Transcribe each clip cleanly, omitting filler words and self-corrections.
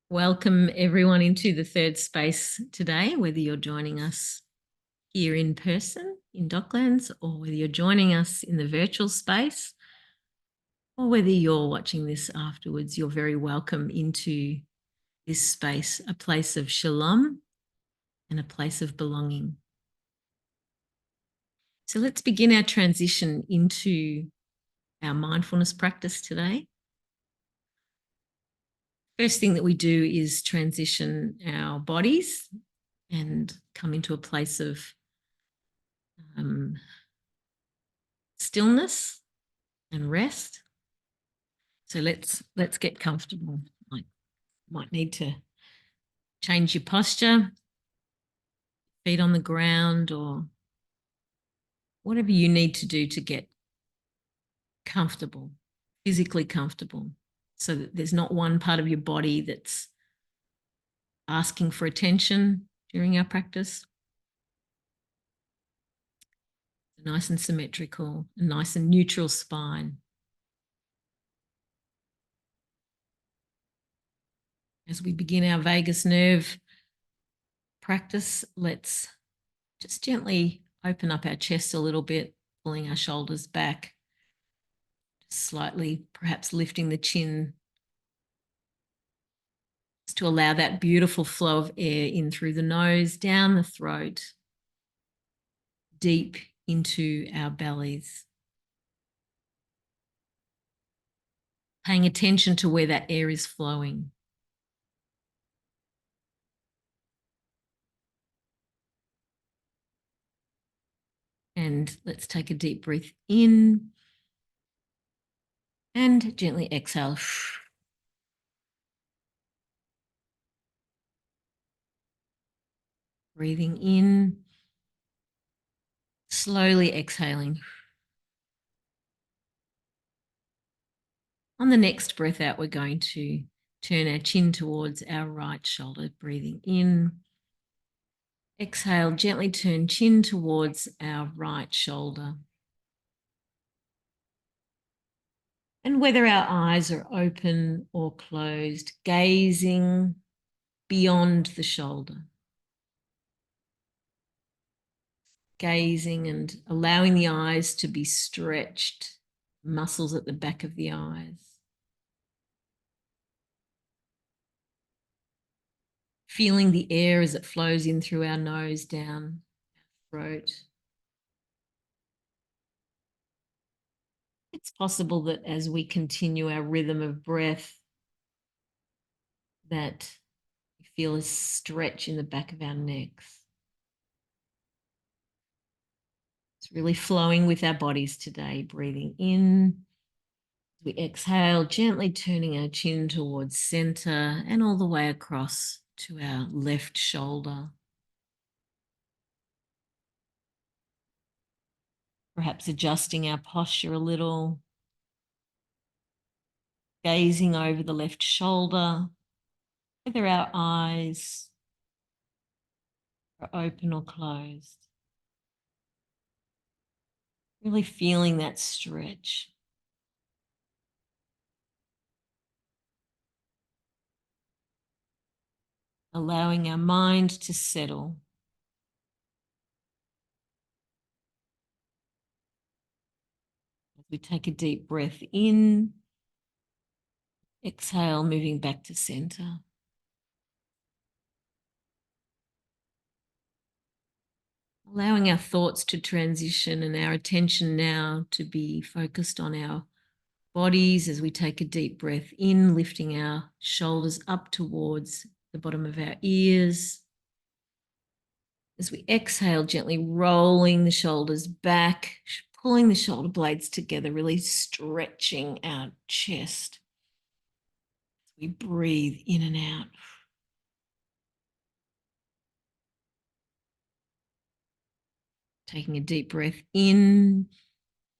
Welcome everyone into the third space today, whether you're joining us here in person in Docklands or whether you're joining us in the virtual space or whether you're watching this afterwards. You're very welcome into this space, a place of shalom and a place of belonging. So let's begin our transition into our mindfulness practice today. First thing that we do is transition our bodies and come into a place of stillness and rest. So let's get comfortable. Might need to change your posture, feet on the ground, or whatever you need to do to get comfortable, physically comfortable, so that there's not one part of your body that's asking for attention during our practice. Nice and symmetrical, a nice and neutral spine. As we begin our vagus nerve practice, let's just gently open up our chest a little bit, pulling our shoulders back, just slightly perhaps lifting the chin, just to allow that beautiful flow of air in through the nose, down the throat, deep into our bellies. Paying attention to where that air is flowing. And let's take a deep breath in and gently exhale. Breathing in, slowly exhaling. On the next breath out, we're going to turn our chin towards our right shoulder, breathing in. Exhale, gently turn chin towards our right shoulder. And whether our eyes are open or closed, gazing beyond the shoulder. Gazing and allowing the eyes to be stretched, muscles at the back of the eyes. Feeling the air as it flows in through our nose, down our throat. It's possible that as we continue our rhythm of breath, that we feel a stretch in the back of our necks. It's really flowing with our bodies today, breathing in. We exhale, gently turning our chin towards center and all the way across to our left shoulder. Perhaps adjusting our posture a little, gazing over the left shoulder, whether our eyes are open or closed. Really feeling that stretch. Allowing our mind to settle. As we take a deep breath in, exhale, moving back to center. Allowing our thoughts to transition and our attention now to be focused on our bodies as we take a deep breath in, lifting our shoulders up towards the bottom of our ears. As we exhale, gently rolling the shoulders back, pulling the shoulder blades together, really stretching our chest. As we breathe in and out. Taking a deep breath in,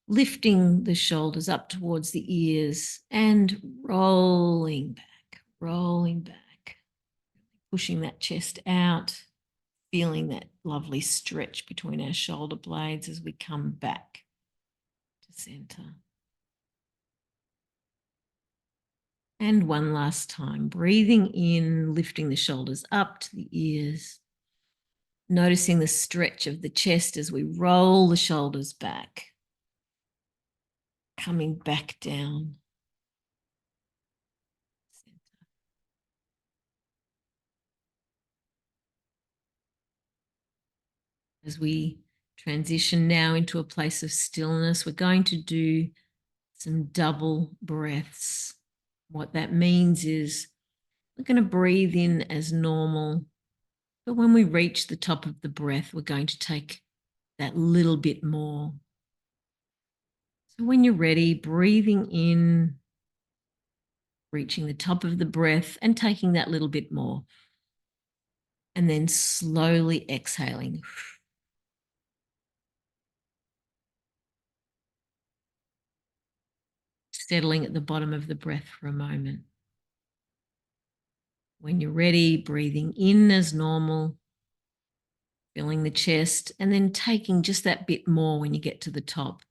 lifting the shoulders up towards the ears and rolling back, pushing that chest out, feeling that lovely stretch between our shoulder blades as we come back to center. And one last time, breathing in, lifting the shoulders up to the ears, noticing the stretch of the chest as we roll the shoulders back, coming back down. As we transition now into a place of stillness, we're going to do some double breaths. What that means is we're going to breathe in as normal, but when we reach the top of the breath, we're going to take that little bit more. So when you're ready, breathing in, reaching the top of the breath and taking that little bit more. And then slowly exhaling. Settling at the bottom of the breath for a moment. When you're ready, breathing in as normal, filling the chest, and then taking just that bit more when you get to the top.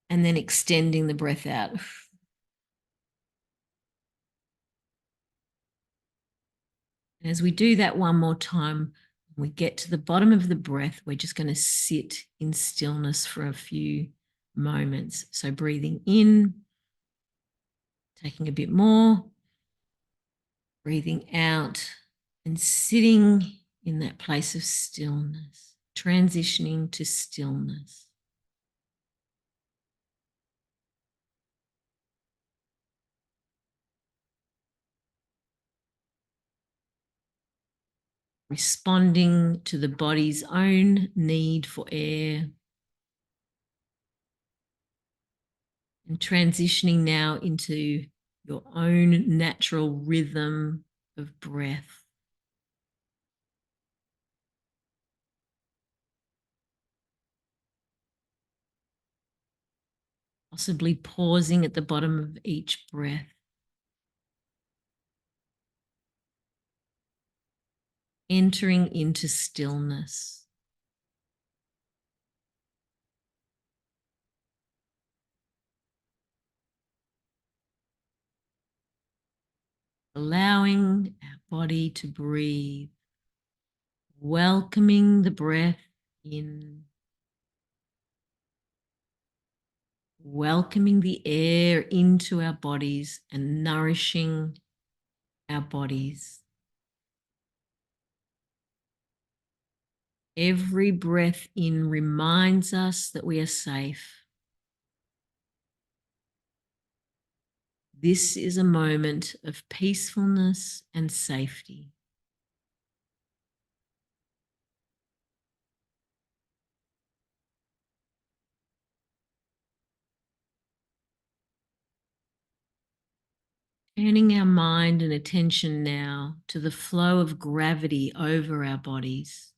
And then extending the breath out. And as we do that one more time, when we get to the bottom of the breath, we're just going to sit in stillness for a few moments. So breathing in, taking a bit more, breathing out, and sitting in that place of stillness, transitioning to stillness. Responding to the body's own need for air, and transitioning now into your own natural rhythm of breath. Possibly pausing at the bottom of each breath. Entering into stillness. Allowing our body to breathe. Welcoming the breath in. Welcoming the air into our bodies and nourishing our bodies. Every breath in reminds us that we are safe. This is a moment of peacefulness and safety. Turning our mind and attention now to the flow of gravity over our bodies.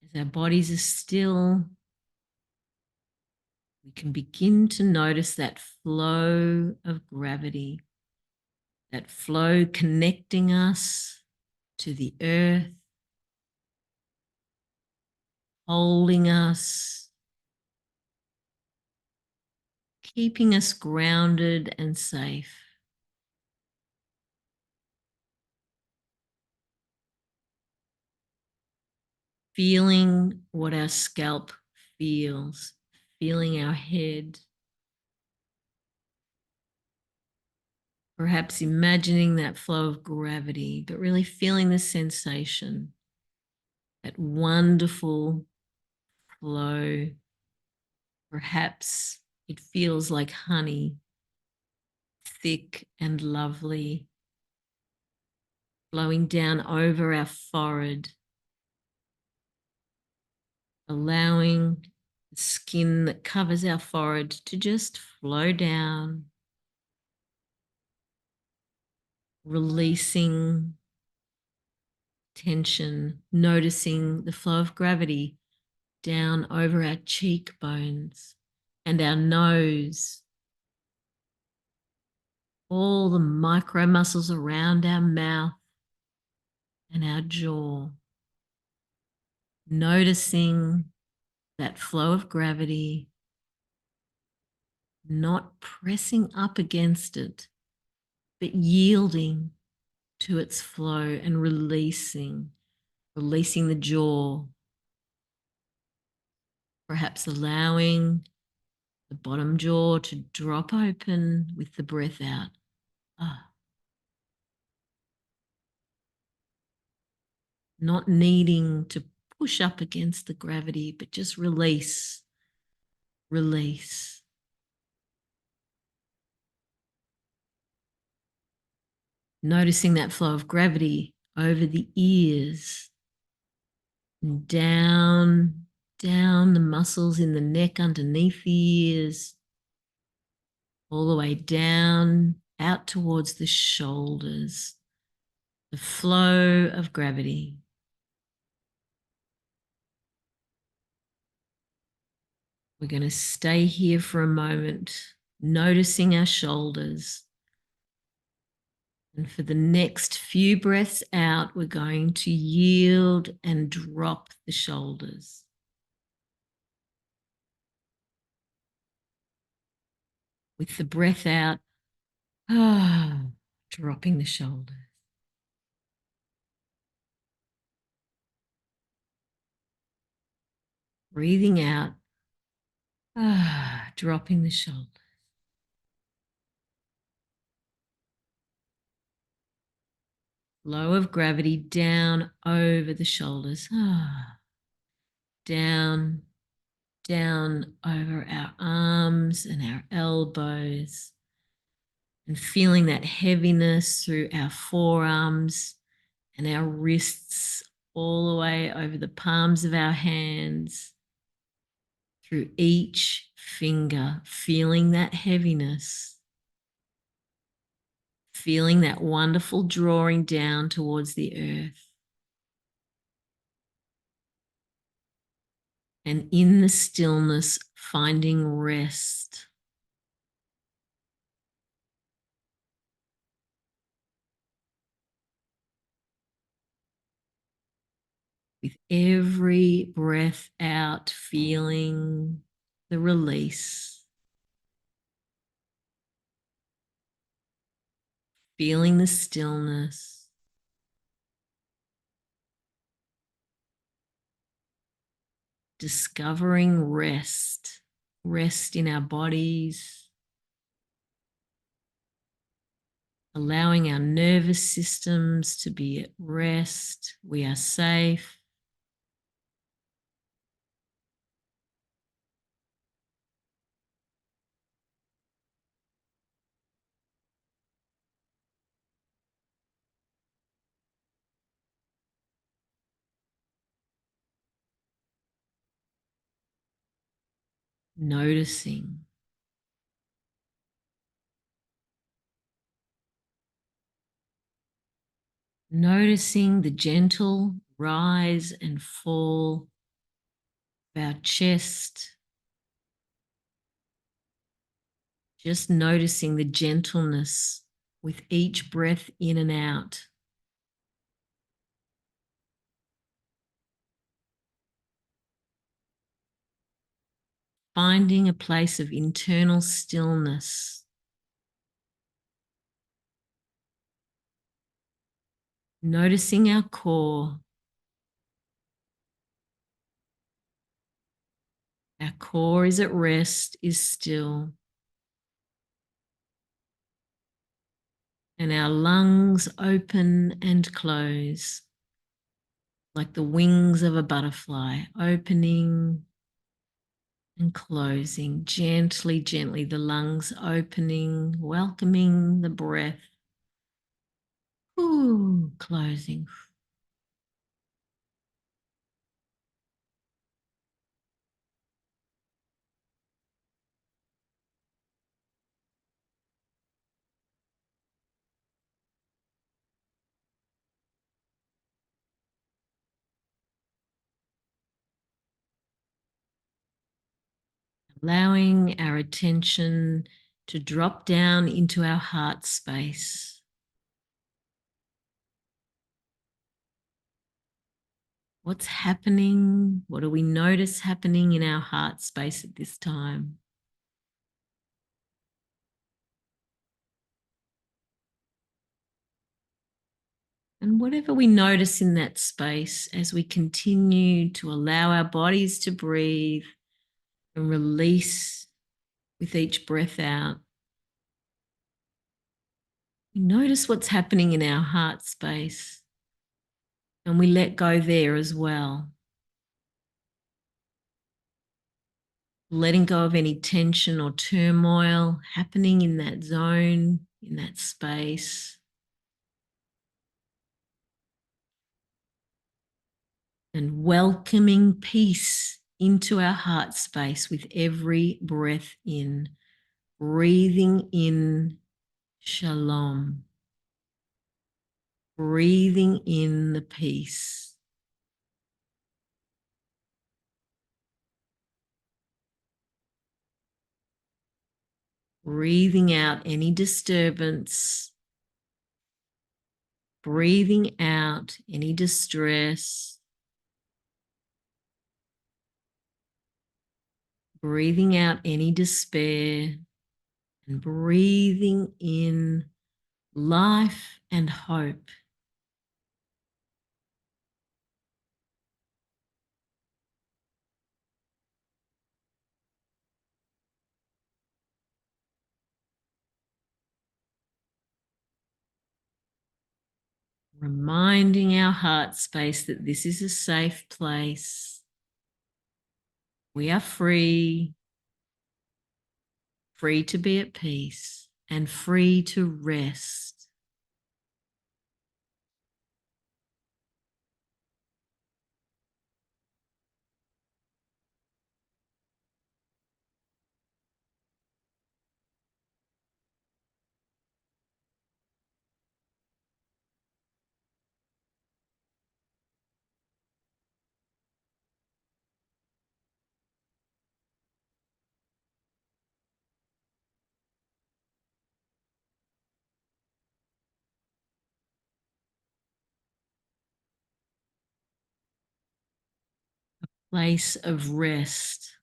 As our bodies are still, we can begin to notice that flow of gravity, that flow connecting us to the earth, holding us, keeping us grounded and safe. Feeling what our scalp feels, feeling our head. Perhaps imagining that flow of gravity, but really feeling the sensation, that wonderful flow. Perhaps it feels like honey, thick and lovely, flowing down over our forehead, allowing the skin that covers our forehead to just flow down, releasing tension, noticing the flow of gravity down over our cheekbones and our nose, all the micro muscles around our mouth and our jaw, noticing that flow of gravity not pressing up against it, but yielding to its flow and releasing the jaw, perhaps allowing the bottom jaw to drop open with the breath out. Ah. Not needing to push up against the gravity, but just release, release. Noticing that flow of gravity over the ears and down the muscles in the neck underneath the ears, all the way down out towards the shoulders. The flow of gravity. We're going to stay here for a moment, noticing our shoulders. And for the next few breaths out, we're going to yield and drop the shoulders. With the breath out, dropping the shoulders. Breathing out, dropping the shoulders. Flow of gravity down over the shoulders. Down over our arms and our elbows. And feeling that heaviness through our forearms and our wrists, all the way over the palms of our hands, through each finger, feeling that heaviness, feeling that wonderful drawing down towards the earth. And in the stillness, finding rest. With every breath out, feeling the release. Feeling the stillness. Discovering rest. Rest in our bodies. Allowing our nervous systems to be at rest. We are safe. Noticing. Noticing the gentle rise and fall of our chest. Just noticing the gentleness with each breath in and out. Finding a place of internal stillness. Noticing our core. Our core is at rest, is still. And our lungs open and close like the wings of a butterfly, opening and closing gently, gently, the lungs opening, welcoming the breath. Ooh, closing. Allowing our attention to drop down into our heart space. What's happening? What do we notice happening in our heart space at this time? And whatever we notice in that space as we continue to allow our bodies to breathe and release with each breath out, we notice what's happening in our heart space and we let go there as well. Letting go of any tension or turmoil happening in that zone, in that space. And welcoming peace into our heart space with every breath in, breathing in shalom, breathing in the peace. Breathing out any disturbance, breathing out any distress, breathing out any despair, and breathing in life and hope. Reminding our heart space that this is a safe place. We are free, free to be at peace and free to rest. Place of rest.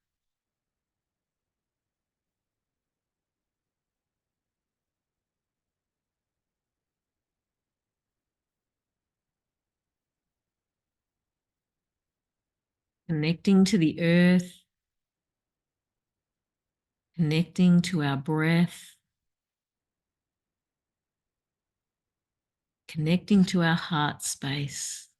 Connecting to the earth, connecting to our breath, connecting to our heart space.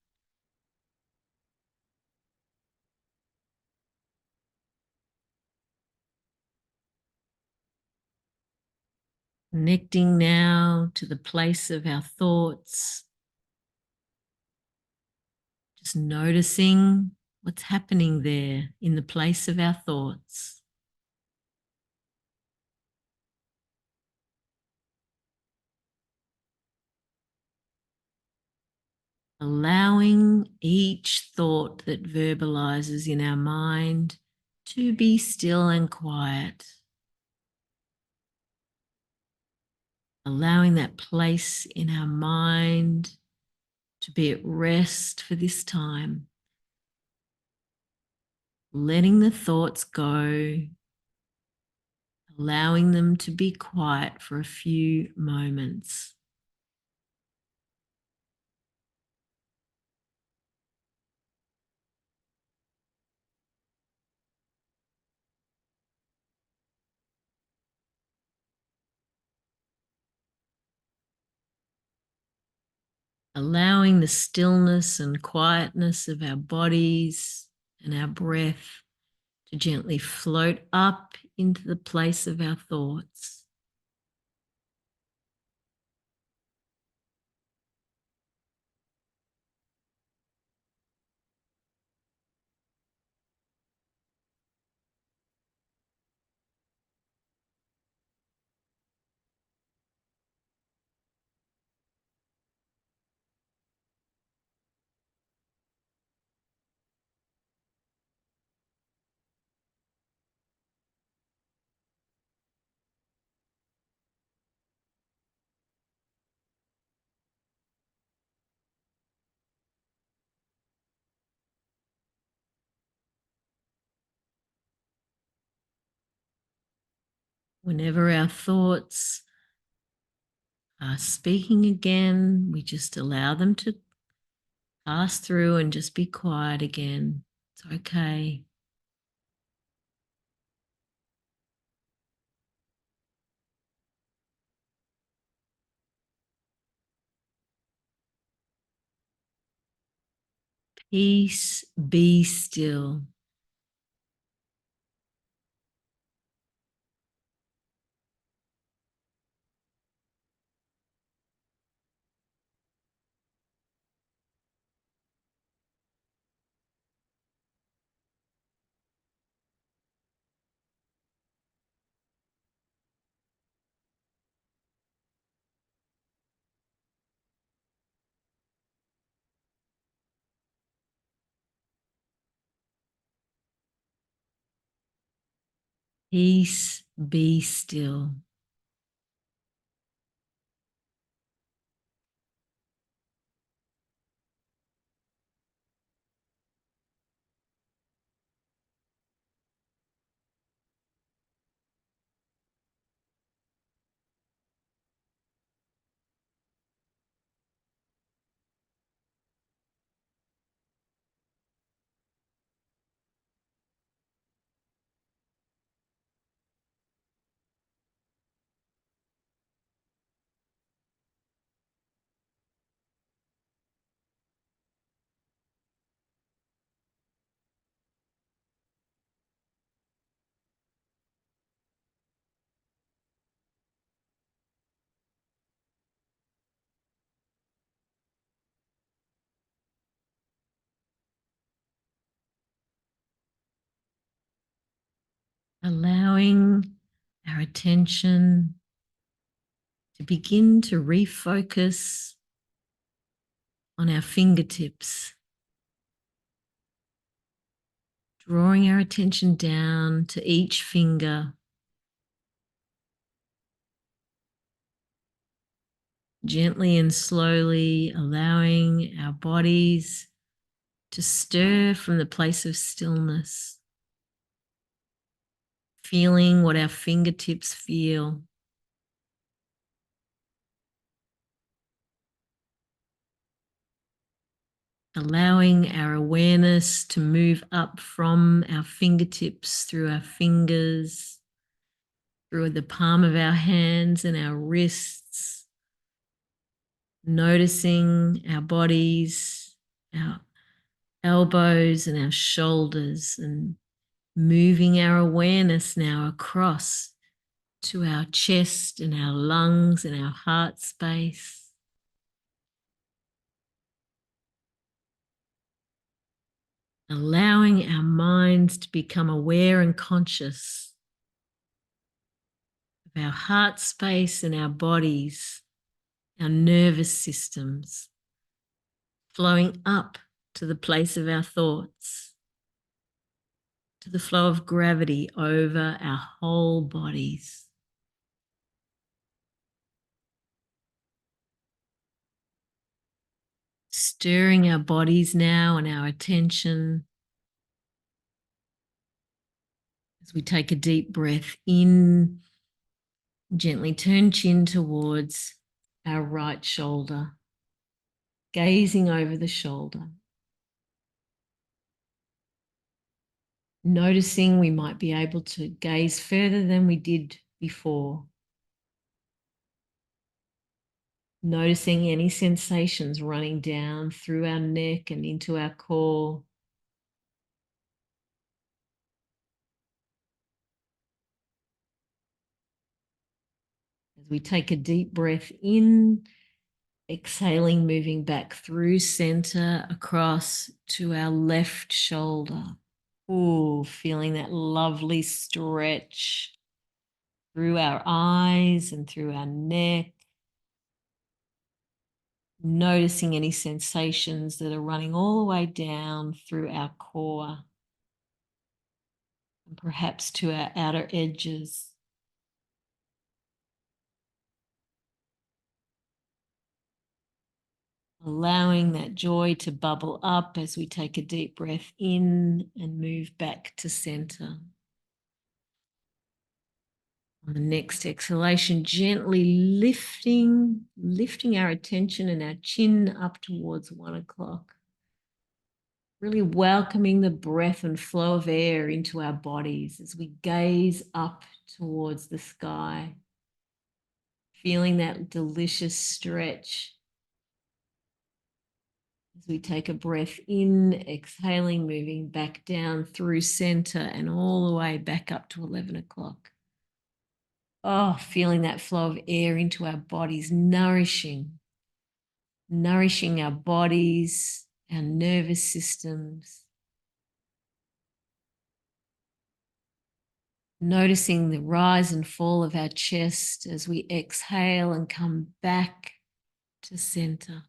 Connecting now to the place of our thoughts. Just noticing what's happening there in the place of our thoughts. Allowing each thought that verbalizes in our mind to be still and quiet. Allowing that place in our mind to be at rest for this time. Letting the thoughts go, allowing them to be quiet for a few moments. Allowing the stillness and quietness of our bodies and our breath to gently float up into the place of our thoughts. Whenever our thoughts are speaking again, we just allow them to pass through and just be quiet again. It's okay. Peace, be still. Peace, be still. Allowing our attention to begin to refocus on our fingertips, drawing our attention down to each finger, gently and slowly allowing our bodies to stir from the place of stillness, feeling what our fingertips feel. Allowing our awareness to move up from our fingertips through our fingers, through the palm of our hands and our wrists, noticing our bodies, our elbows and our shoulders, and moving our awareness now across to our chest and our lungs and our heart space. Allowing our minds to become aware and conscious of our heart space and our bodies, our nervous systems, flowing up to the place of our thoughts, to the flow of gravity over our whole bodies. Stirring our bodies now and our attention as we take a deep breath in, gently turn chin towards our right shoulder, gazing over the shoulder. Noticing we might be able to gaze further than we did before. Noticing any sensations running down through our neck and into our core. As we take a deep breath in, exhaling, moving back through center across to our left shoulder. Ooh, feeling that lovely stretch through our eyes and through our neck. Noticing any sensations that are running all the way down through our core and perhaps to our outer edges. Allowing that joy to bubble up as we take a deep breath in and move back to center. On the next exhalation, gently lifting our attention and our chin up towards 1 o'clock. Really welcoming the breath and flow of air into our bodies as we gaze up towards the sky. Feeling that delicious stretch as we take a breath in, exhaling, moving back down through center and all the way back up to 11 o'clock. Oh, feeling that flow of air into our bodies, nourishing our bodies, our nervous systems. Noticing the rise and fall of our chest as we exhale and come back to center.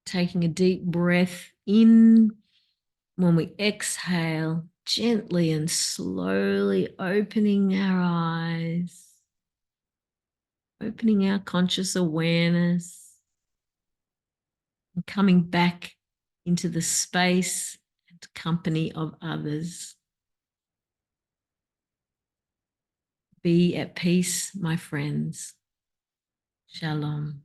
Taking a deep breath in. When we exhale, gently and slowly opening our eyes, opening our conscious awareness, and coming back into the space and company of others. Be at peace, my friends. Shalom.